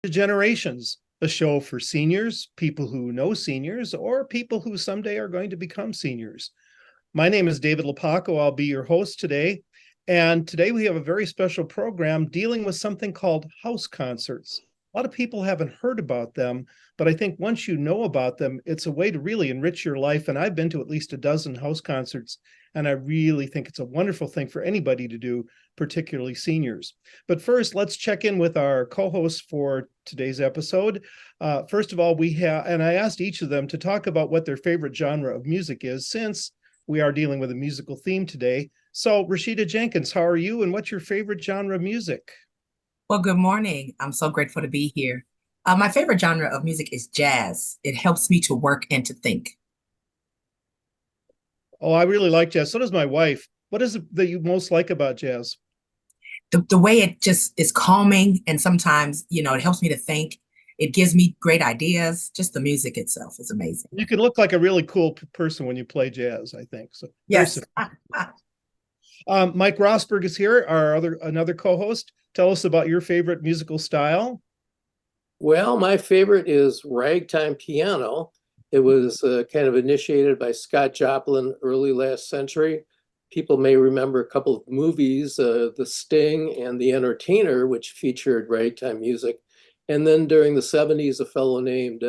Generations, a show for seniors, people who know seniors, or people who someday are going to become seniors. My name is David Lepaco. I'll be your host today. And today we have a very special program dealing with something called house concerts. A lot of people haven't heard about them, but I think once you know about them, it's a way to really enrich your life. And I've been to at least a dozen house concerts, and I really think it's a wonderful thing for anybody to do, particularly seniors. But first, let's check in with our co-hosts for today's episode. First of all, and I asked each of them to talk about what their favorite genre of music is, since we are dealing with a musical theme today. So, Rashida Jenkins, how are you, and what's your favorite genre of music? Well, good morning. I'm so grateful to be here. My favorite genre of music is jazz. It helps me to work and to think. Oh, I really like jazz. So does my wife. What is it that you most like about jazz? The way it just is calming, and sometimes, it helps me to think. It gives me great ideas. Just the music itself is amazing. You can look like a really cool person when you play jazz, I think. So very Yes. simple. Mike Rosberg is here, another co-host. Tell us about your favorite musical style. Well, my favorite is ragtime piano. It was kind of initiated by Scott Joplin early last century. People may remember a couple of movies, The Sting and The Entertainer, which featured ragtime music. And then during the 70s, a fellow named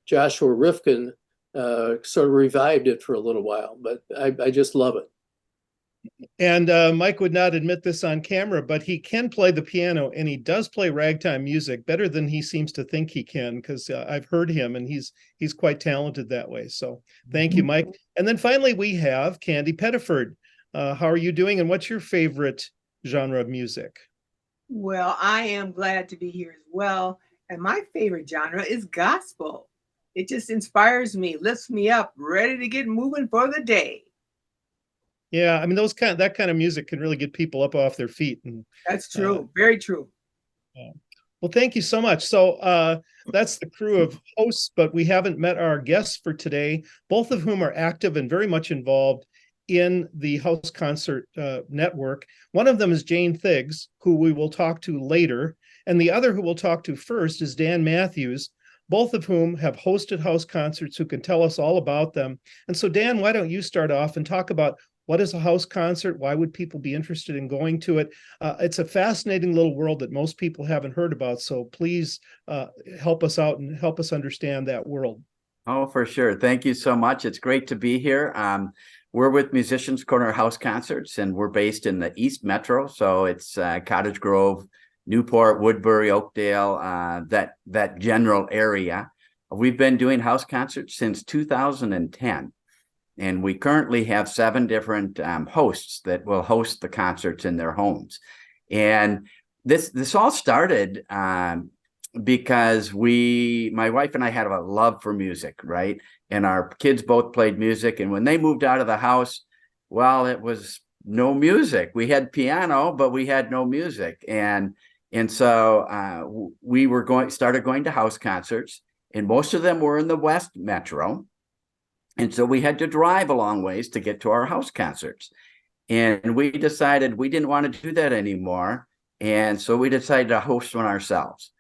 Joshua Rifkin sort of revived it for a little while, but I just love it. And Mike would not admit this on camera, but he can play the piano, and he does play ragtime music better than he seems to think he can, because I've heard him, and he's quite talented that way. So thank you, Mike. And then finally, we have Candy Pettiford. How are you doing, and what's your favorite genre of music? Well, I am glad to be here as well. And my favorite genre is gospel. It just inspires me, lifts me up, ready to get moving for the day. Yeah, I mean, that kind of music can really get people up off their feet. And That's true. Very true. well, thank you so much. So that's the crew of hosts, but we haven't met our guests for today, both of whom are active and very much involved in the House Concert Network. One of them is Jane Thiggs, who we will talk to later, and the other who we'll talk to first is Dan Mathews, both of whom have hosted house concerts, who can tell us all about them. And so, Dan, why don't you start off and talk about what is a house concert? Why would people be interested in going to it? It's a fascinating little world that most people haven't heard about. So please help us out and help us understand that world. Oh, for sure. Thank you so much. It's great to be here. We're with Musicians Corner House Concerts, and we're based in the East Metro. So it's Cottage Grove, Newport, Woodbury, Oakdale, that general area. We've been doing house concerts since 2010. And we currently have 7 different hosts that will host the concerts in their homes. And this all started because my wife and I had a love for music, right? And our kids both played music. And when they moved out of the house, well, it was no music. We had piano, but we had no music. And so we started going to house concerts, and most of them were in the West Metro. And so we had to drive a long ways to get to our house concerts. And we decided we didn't want to do that anymore. And so we decided to host one ourselves.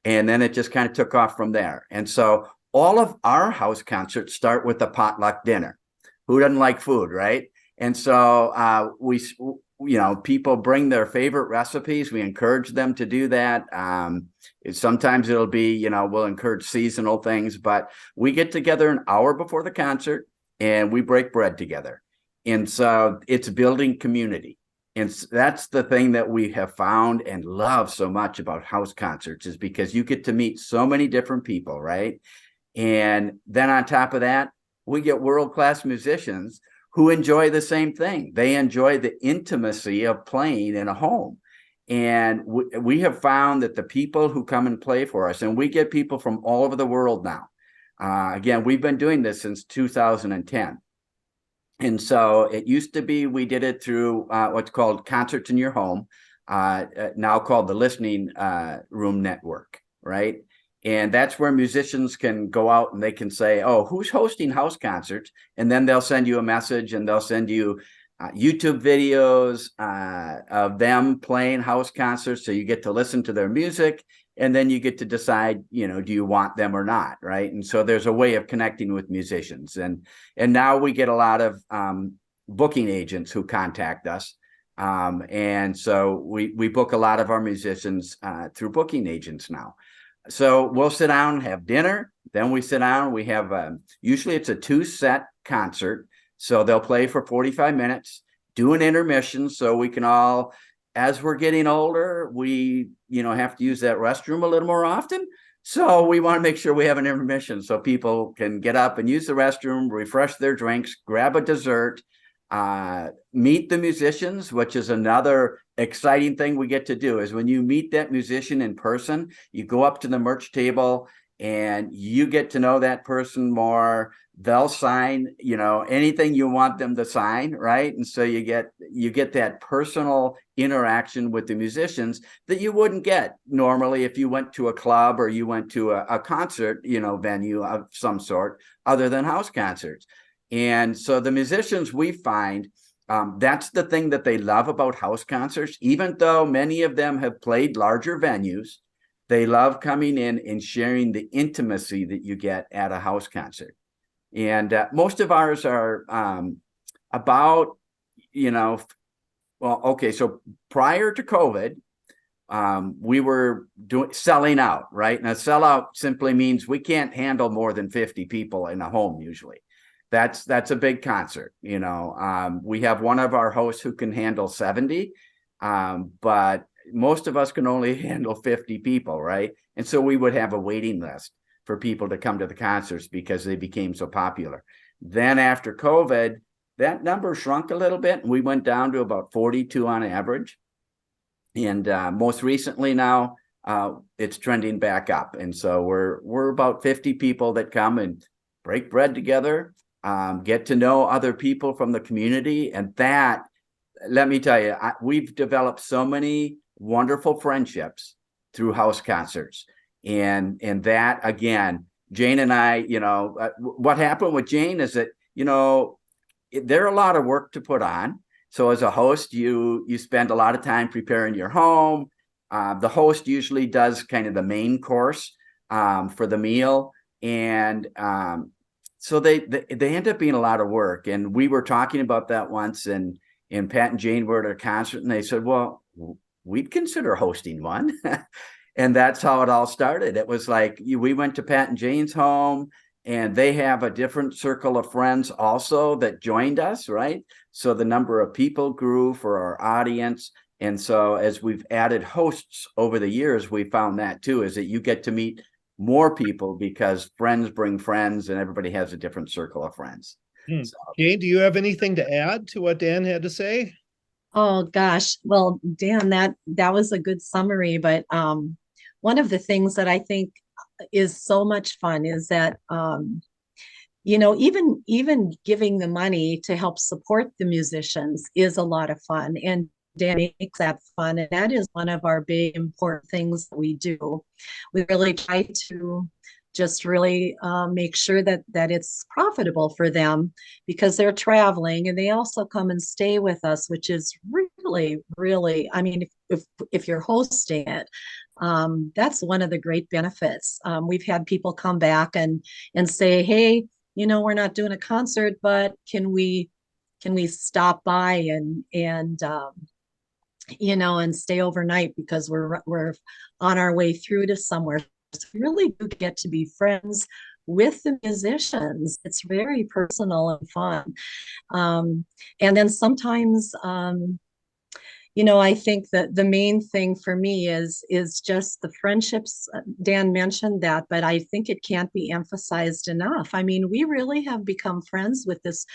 And then it just kind of took off from there. And so all of our house concerts start with a potluck dinner. Who doesn't like food, right? And so people bring their favorite recipes. We encourage them to do that. Sometimes it'll be, we'll encourage seasonal things, but we get together an hour before the concert and we break bread together. And so it's building community. And that's the thing that we have found and love so much about house concerts, is because you get to meet so many different people, right? And then on top of that, we get world-class musicians who enjoy the same thing. They enjoy the intimacy of playing in a home. And we have found that the people who come and play for us, and we get people from all over the world now. Again, we've been doing this since 2010. And so it used to be, we did it through what's called Concerts in Your Home, now called the Listening Room Network, right? And that's where musicians can go out and they can say, oh, who's hosting house concerts? And then they'll send you a message and they'll send you YouTube videos of them playing house concerts. So you get to listen to their music, and then you get to decide, do you want them or not, right? And so there's a way of connecting with musicians. And now we get a lot of booking agents who contact us. And so we book a lot of our musicians through booking agents now. So we'll sit down, have dinner, then we sit down, we have, usually it's a 2-set concert. So they'll play for 45 minutes, do an intermission so we can all, as we're getting older, we, have to use that restroom a little more often. So we want to make sure we have an intermission so people can get up and use the restroom, refresh their drinks, grab a dessert, meet the musicians, which is another exciting thing we get to do. Is when you meet that musician in person, you go up to the merch table and you get to know that person more. They'll sign, anything you want them to sign, right? And so you get that personal interaction with the musicians that you wouldn't get normally if you went to a club or you went to a concert, venue of some sort, other than house concerts. And so the musicians, we find, that's the thing that they love about house concerts. Even though many of them have played larger venues, they love coming in and sharing the intimacy that you get at a house concert. And most of ours are about, so prior to COVID, we were selling out, right? And a sellout simply means we can't handle more than 50 people in a home usually. That's a big concert. We have one of our hosts who can handle 70, but most of us can only handle 50 people, right? And so we would have a waiting list for people to come to the concerts because they became so popular. Then after COVID, that number shrunk a little bit, and we went down to about 42 on average. And most recently now, it's trending back up. And so we're about 50 people that come and break bread together, get to know other people from the community. And that, let me tell you, we've developed so many wonderful friendships through house concerts. And that, again, Jane and I, what happened with Jane is that, there are a lot of work to put on. So as a host, you spend a lot of time preparing your home. The host usually does kind of the main course for the meal. And so they end up being a lot of work. And we were talking about that once, and Pat and Jane were at a concert, and they said, well, we'd consider hosting one. And that's how it all started. It was like we went to Pat and Jane's home, and they have a different circle of friends also that joined us, right? So the number of people grew for our audience. And so as we've added hosts over the years, we found that too, is that you get to meet more people because friends bring friends, and everybody has a different circle of friends. So. Jane, do you have anything to add to what Dan had to say? Oh gosh, well, Dan, that was a good summary, but one of the things that I think is so much fun is that even giving the money to help support the musicians is a lot of fun, and Dan makes that fun, and that is one of our big important things that we do. We really try to just really make sure that it's profitable for them, because they're traveling, and they also come and stay with us, which is really, really, I mean, if you're hosting it, that's one of the great benefits. We've had people come back and say, hey, we're not doing a concert, but can we stop by and stay overnight because we're on our way through to somewhere. So we really do get to be friends with the musicians. It's very personal and fun. And then sometimes, I think that the main thing for me is just the friendships. Dan mentioned that, but I think it can't be emphasized enough. I mean, we really have become friends with this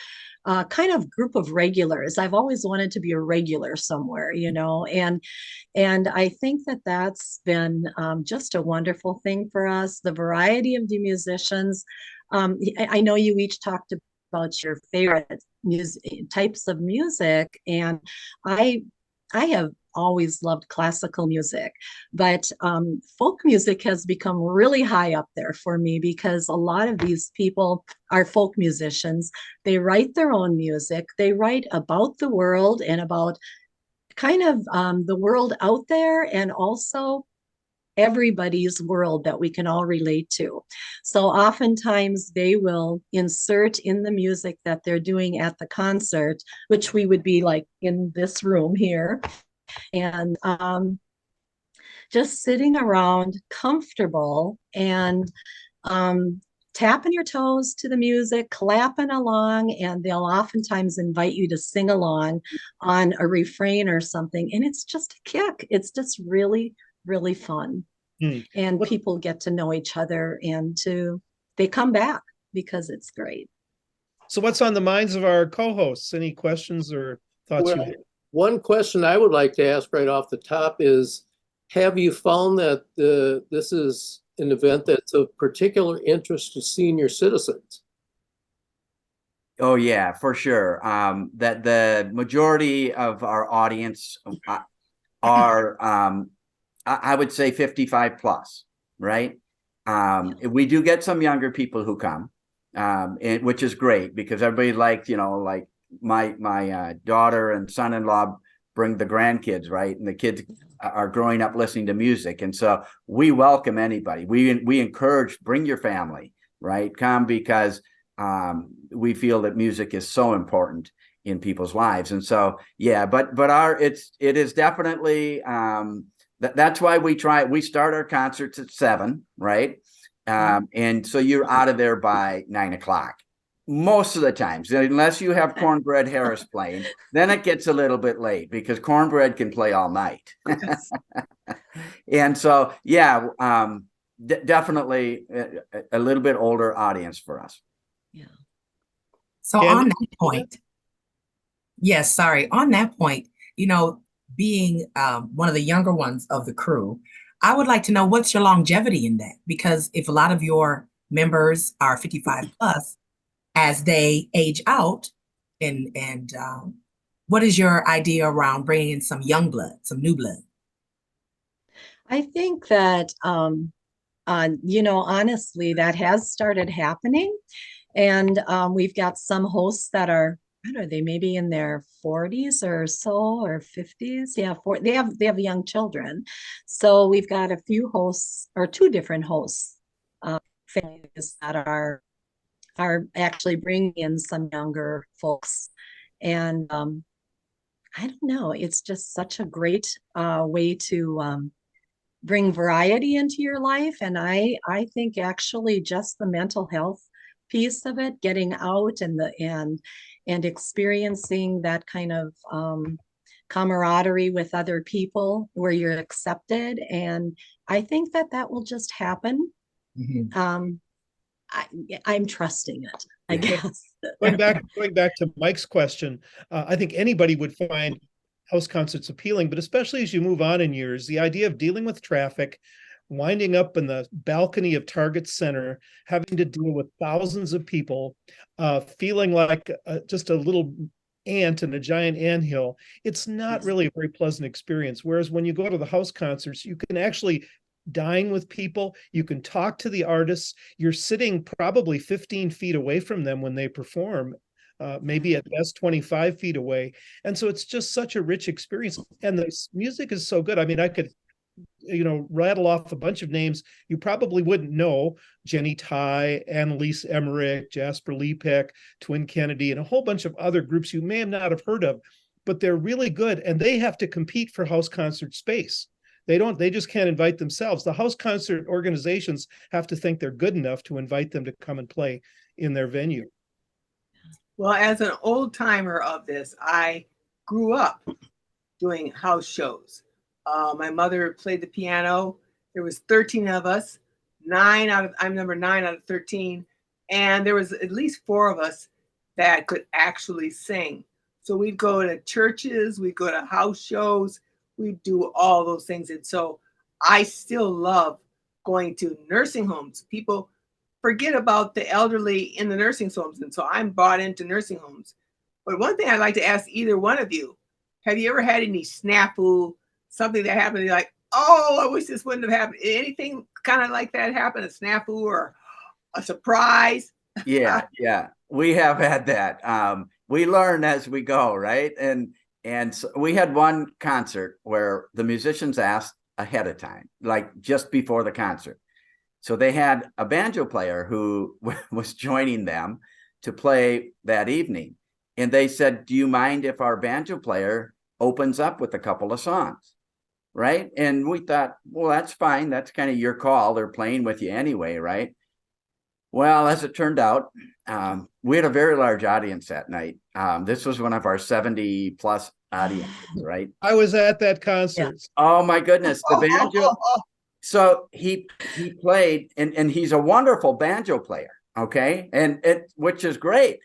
kind of group of regulars. I've always wanted to be a regular somewhere, and I think that that's been just a wonderful thing for us. The variety of the musicians. I know you each talked about your favorite types of music, and I have always loved classical music, but folk music has become really high up there for me because a lot of these people are folk musicians. They write their own music. They write about the world and about kind of the world out there, and also everybody's world that we can all relate to. So oftentimes they will insert in the music that they're doing at the concert, which we would be like in this room here, and just sitting around comfortable and tapping your toes to the music, clapping along, and they'll oftentimes invite you to sing along on a refrain or something. And it's just a kick. It's just really, really fun. And people get to know each other, and they come back because it's great. So what's on the minds of our co-hosts? Any questions or thoughts you have? One question I would like to ask right off the top is, have you found that this is an event that's of particular interest to senior citizens? Oh yeah, for sure. That the majority of our audience are, I would say 55 plus, right? We do get some younger people who come, which is great because everybody like my daughter and son-in-law bring the grandkids, right? And the kids are growing up listening to music. And so we welcome anybody. We encourage, bring your family, right? Come, because we feel that music is so important in people's lives. And so, yeah, but it is definitely, that's why we start our concerts at 7, right? And so you're out of there by 9 o'clock. Most of the times, unless you have Cornbread Harris playing, then it gets a little bit late because Cornbread can play all night. And so, yeah, definitely a little bit older audience for us. Yeah. So on that point, yes, sorry, on that point, being one of the younger ones of the crew, I would like to know what's your longevity in that? Because if a lot of your members are 55 plus, as they age out, and what is your idea around bringing in some young blood, some new blood? I think that, honestly, that has started happening. And we've got some hosts that are, I don't know, they may be in their 40s or so, or 50s. Yeah, they have young children. So we've got a few hosts, or 2 different hosts, families that are actually bringing in some younger folks. And I don't know, it's just such a great way to bring variety into your life. And I think actually just the mental health piece of it, getting out and experiencing that kind of camaraderie with other people where you're accepted. And I think that will just happen. Mm-hmm. I'm trusting it, I guess. Going back to Mike's question, I think anybody would find house concerts appealing, but especially as you move on in years, the idea of dealing with traffic, winding up in the balcony of Target Center, having to deal with thousands of people, feeling like just a little ant in a giant anthill, it's not really a very pleasant experience. Whereas when you go to the house concerts, you can actually dine with people, you can talk to the artists, you're sitting probably 15 feet away from them when they perform, maybe at best 25 feet away. And so it's just such a rich experience. And the music is so good. I mean, I could rattle off a bunch of names you probably wouldn't know: Jenny Ty, Annalise Emmerich, Jasper Lepek, Twin Kennedy, and a whole bunch of other groups you may not have heard of, but they're really good, and they have to compete for house concert space. They just can't invite themselves. The house concert organizations have to think they're good enough to invite them to come and play in their venue. Well, as an old timer of this, I grew up doing house shows. My mother played the piano. There was 13 of us. I'm number 9 out of 13. And there was at least 4 of us that could actually sing. So we'd go to churches, we'd go to house shows, we'd do all those things. And so I still love going to nursing homes. People forget about the elderly in the nursing homes. And so I'm bought into nursing homes. But one thing I'd like to ask either one of you, have you ever had any snafu something that happened, you're like, oh, I wish this wouldn't have happened. Anything kind of like that happen, a snafu or a surprise? Yeah, yeah, we have had that. We learn as we go, right? And so we had one concert where the musicians asked ahead of time, like just before the concert. So they had a banjo player who was joining them to play that evening. And they said, do you mind if our banjo player opens up with a couple of songs? Right. And we thought, well, that's fine. That's kind of your call. They're playing with you anyway, right? Well, as it turned out, we had a very large audience that night. This was one of our 70 plus audiences, right? I was at that concert. Oh my goodness, the banjo. So he played, and he's a wonderful banjo player, okay, and which is great,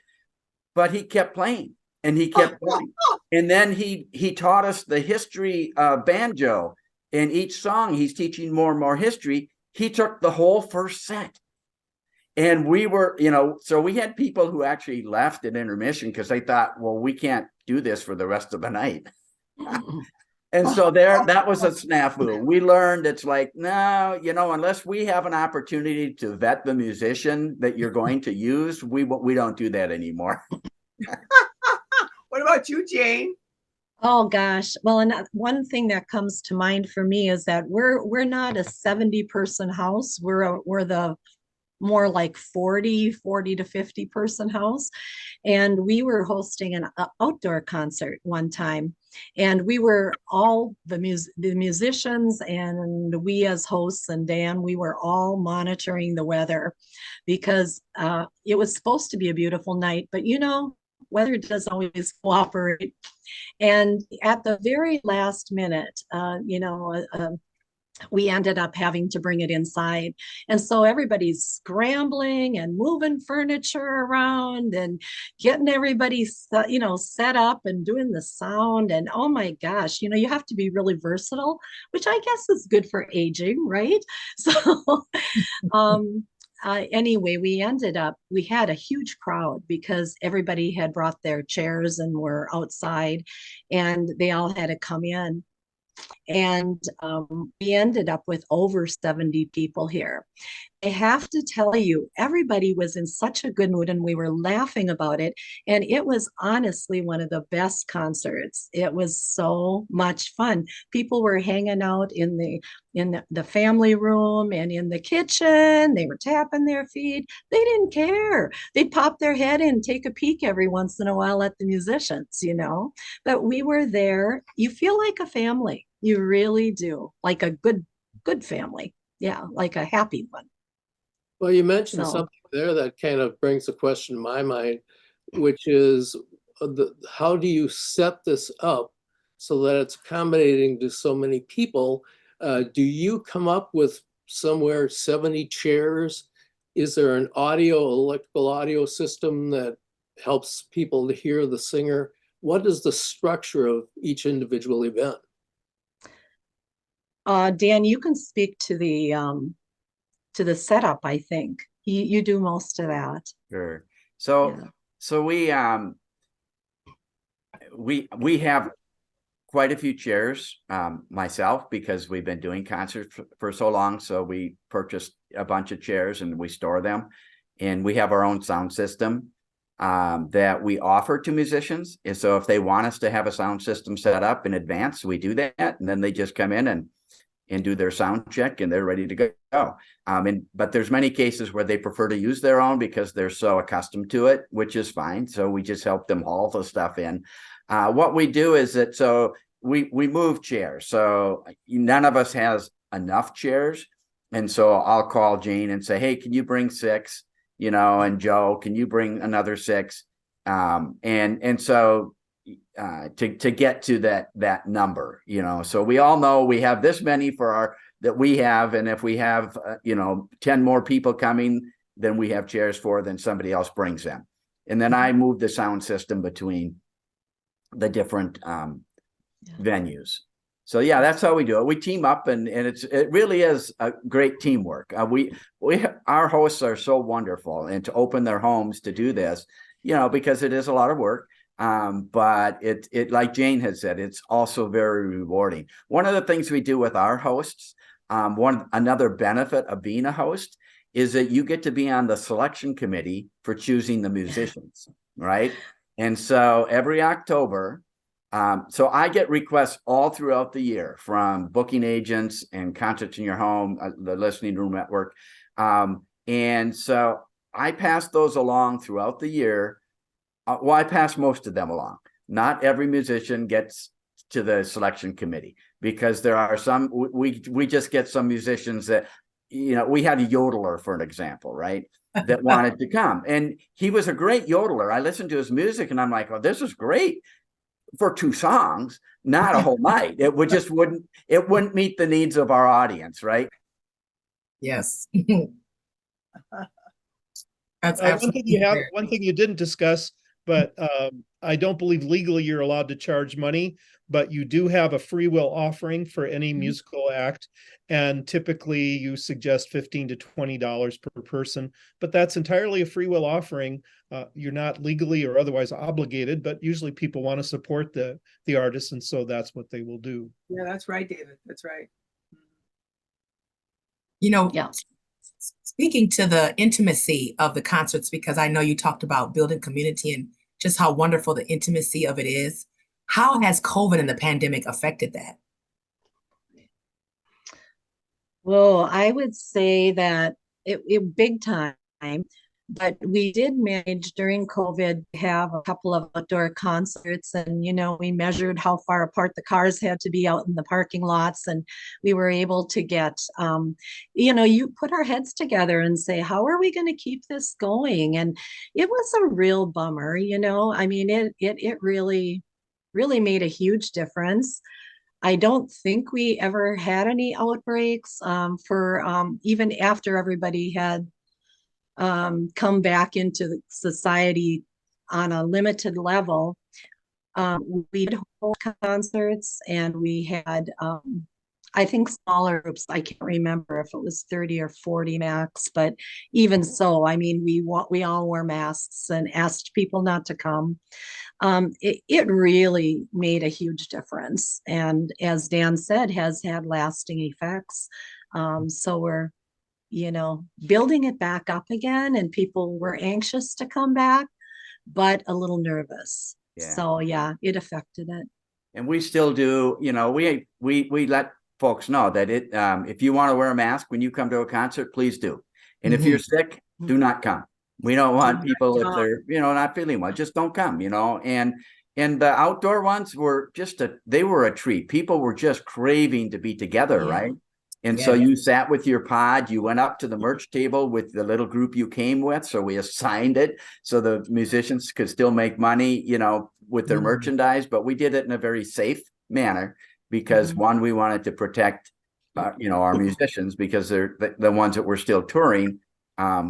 but he kept playing and he kept playing, and then he taught us the history of banjo. In each song, he's teaching more and more history. He took the whole first set. And we were, so we had people who actually left at intermission because they thought, well, we can't do this for the rest of the night. And so that was a snafu. We learned it's like, no, unless we have an opportunity to vet the musician that you're going to use, we don't do that anymore. What about you, Jane? Oh gosh. Well, and one thing that comes to mind for me is that we're not a 70-person house. We're the more like 40 to 50 person house. And we were hosting an outdoor concert one time. And we were all the musicians and we as hosts and Dan, we were all monitoring the weather because it was supposed to be a beautiful night, but weather doesn't always cooperate. And at the very last minute, we ended up having to bring it inside. And so everybody's scrambling and moving furniture around and getting everybody, set up and doing the sound. And oh my gosh, you have to be really versatile, which I guess is good for aging, right? So anyway, we had a huge crowd because everybody had brought their chairs and were outside and they all had to come in. And we ended up with over 70 people here. I have to tell you, everybody was in such a good mood and we were laughing about it. And it was honestly one of the best concerts. It was so much fun. People were hanging out in the family room and in the kitchen. They were tapping their feet. They didn't care. They'd pop their head in, take a peek every once in a while at the musicians, But we were there. You feel like a family. You really do. Like a good family. Yeah, like a happy one. Well, you mentioned something there that kind of brings a question to my mind, which is how do you set this up so that it's accommodating to so many people? Do you come up with somewhere 70 chairs? Is there an electrical audio system that helps people to hear the singer? What is the structure of each individual event? Dan, you can speak to the setup. I think you do most of that. Sure. So we have quite a few chairs, myself, because we've been doing concerts for so long. So we purchased a bunch of chairs and we store them, and we have our own sound system that we offer to musicians. And so if they want us to have a sound system set up in advance, we do that, and then they just come in and do their sound check and they're ready to go. But there's many cases where they prefer to use their own because they're so accustomed to it, which is fine. So we just help them haul the stuff in. What we do is that we move chairs. So none of us has enough chairs. And so I'll call Jane and say, hey, can you bring 6? And Joe, can you bring another 6? And so to get to that number, so we all know we have this many that we have, and if we have 10 more people coming than we have chairs for, then somebody else brings them, and then I move the sound system between the different venues. So yeah, that's how we do it. We team up, and it really is a great teamwork. Our hosts are so wonderful, and to open their homes to do this, because it is a lot of work. But it like Jane had said, it's also very rewarding. One of the things we do with our hosts, another benefit of being a host is that you get to be on the selection committee for choosing the musicians, right? And so every October, so I get requests all throughout the year from booking agents and Concerts in Your Home, the Listening Room Network. And so I pass those along throughout the year. Well, I pass most of them along. Not every musician gets to the selection committee because there are some, we just get some musicians that, you know, we had a yodeler, for an example, right? That wanted to come. And he was a great yodeler. I listened to his music and I'm like, oh, this is great for 2 songs, not a whole night. It wouldn't meet the needs of our audience, right? Yes. That's one thing you didn't discuss, but I don't believe legally you're allowed to charge money, but you do have a free will offering for any musical act. And typically you suggest $15 to $20 per person, but that's entirely a free will offering. You're not legally or otherwise obligated, but usually people want to support the artist. And so that's what they will do. Yeah, that's right, David. That's right. You know, Yeah. Speaking to the intimacy of the concerts, because I know you talked about building community and just how wonderful the intimacy of it is. How has COVID and the pandemic affected that? Well, I would say that it big time, but we did manage during COVID to have a couple of outdoor concerts, and we measured how far apart the cars had to be out in the parking lots, and we were able to get you put our heads together and say, how are we going to keep this going? And it was a real bummer. I mean, it really made a huge difference. I don't think we ever had any outbreaks for even after everybody had come back into society on a limited level. We did hold concerts, and we had, I think, smaller groups. I can't remember if it was 30 or 40 max, but even so, I mean, we all wore masks and asked people not to come. It really made a huge difference, and as Dan said, has had lasting effects. So we're building it back up again, and people were anxious to come back, but a little nervous. Yeah. So yeah, it affected it. And we still do, we let folks know that if you want to wear a mask when you come to a concert, please do. And if you're sick, do not come. We don't want people, if they're, not feeling well, just don't come, and the outdoor ones were they were a treat. People were just craving to be together, right? And so you sat with your pod, you went up to the merch table with the little group you came with. So we assigned it so the musicians could still make money, with their merchandise, but we did it in a very safe manner because one, we wanted to protect, our musicians because they're the ones that were still touring.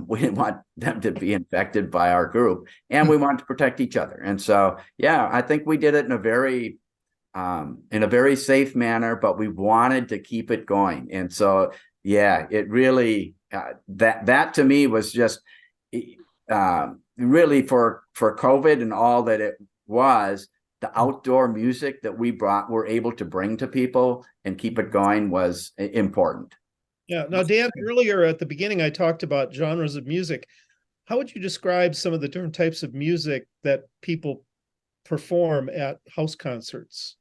We didn't want them to be infected by our group, and we wanted to protect each other. And so, yeah, I think we did it in a very safe manner, but we wanted to keep it going. And so, yeah, it really, that to me was just really for COVID and all that it was, the outdoor music that we're able to bring to people and keep it going was important. Yeah. Now, Dan, earlier at the beginning, I talked about genres of music. How would you describe some of the different types of music that people perform at house concerts?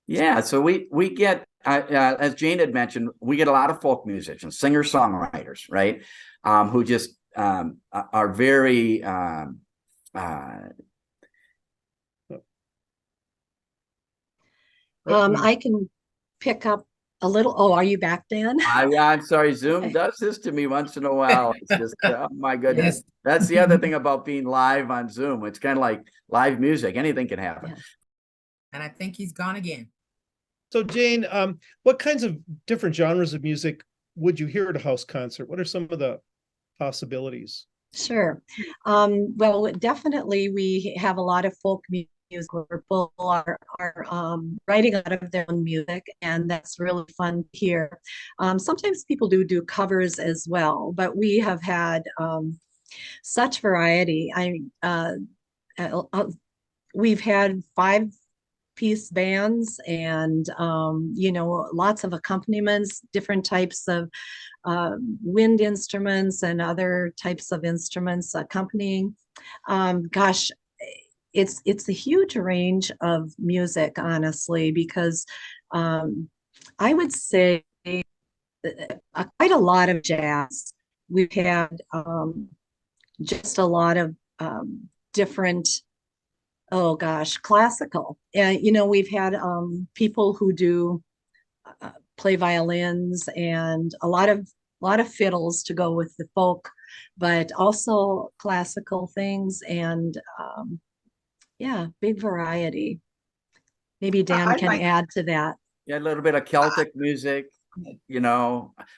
Yeah, so we get, as Jane had mentioned, we get a lot of folk musicians, singer-songwriters, right? Who just are very I can pick up a little. Oh, are you back, Dan? I'm sorry. Zoom does this to me once in a while. It's just, oh my goodness. Yes. That's the other thing about being live on Zoom. It's kind of like live music. Anything can happen. Yeah. And I think he's gone again. So Jane, what kinds of different genres of music would you hear at a house concert? What are some of the possibilities? Sure. Well, definitely we have a lot of folk music where people are writing out of their own music, and that's really fun to hear. Sometimes people do covers as well, but we have had such variety. we've had 5-piece bands and, lots of accompaniments, different types of wind instruments and other types of instruments accompanying. Gosh, it's a huge range of music, honestly, because I would say quite a lot of jazz. We've had just a lot of different, oh gosh, classical. And we've had people who do play violins and a lot of fiddles to go with the folk, but also classical things and yeah, big variety. Maybe Dan can add to that. Yeah, a little bit of Celtic music.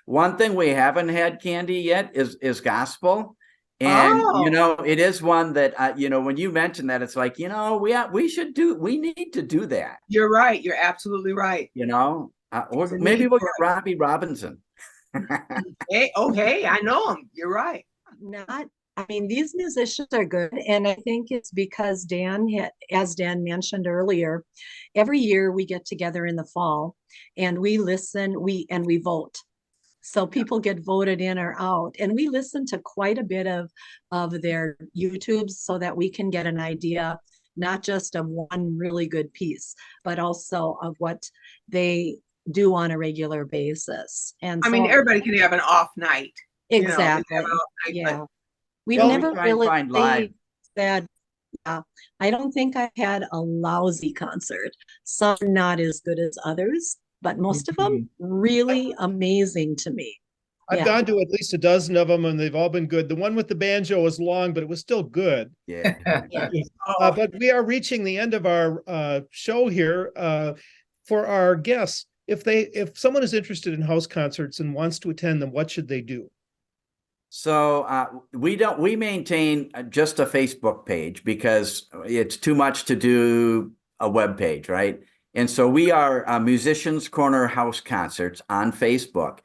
One thing we haven't had, Candy, yet is gospel. And it is one that when you mention that, it's like, we need to do that. You're right. You're absolutely right. Or maybe we'll get Robbie Robinson. Hey, I know him. You're right. These musicians are good, and I think it's because as Dan mentioned earlier, every year we get together in the fall and we listen, we vote. So people get voted in or out, and we listen to quite a bit of their YouTubes so that we can get an idea, not just of one really good piece, but also of what they do on a regular basis. And everybody can have an off night. Exactly. Yeah. We've never really said, I don't think I've had a lousy concert. Some not as good as others, but most of them really amazing to me. I've gone to at least a dozen of them and they've all been good. The one with the banjo was long, but it was still good. Yeah. But we are reaching the end of our show here. For our guests, if someone is interested in house concerts and wants to attend them, what should they do? So we maintain just a Facebook page because it's too much to do a web page, right? And so we are Musicians Corner House Concerts on Facebook.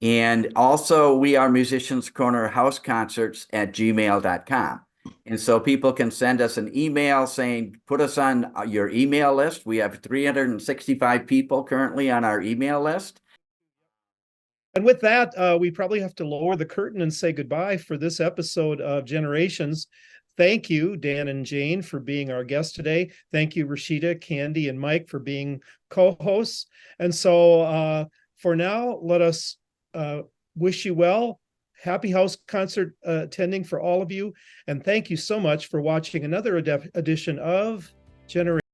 And also we are Musicians Corner House Concerts at gmail.com. And so people can send us an email saying, put us on your email list. We have 365 people currently on our email list. And with that, we probably have to lower the curtain and say goodbye for this episode of Generations. Thank you, Dan and Jane, for being our guests today. Thank you, Rashida, Candy, and Mike for being co-hosts. And so for now, let us wish you well. Happy house concert attending for all of you. And thank you so much for watching another edition of Generations.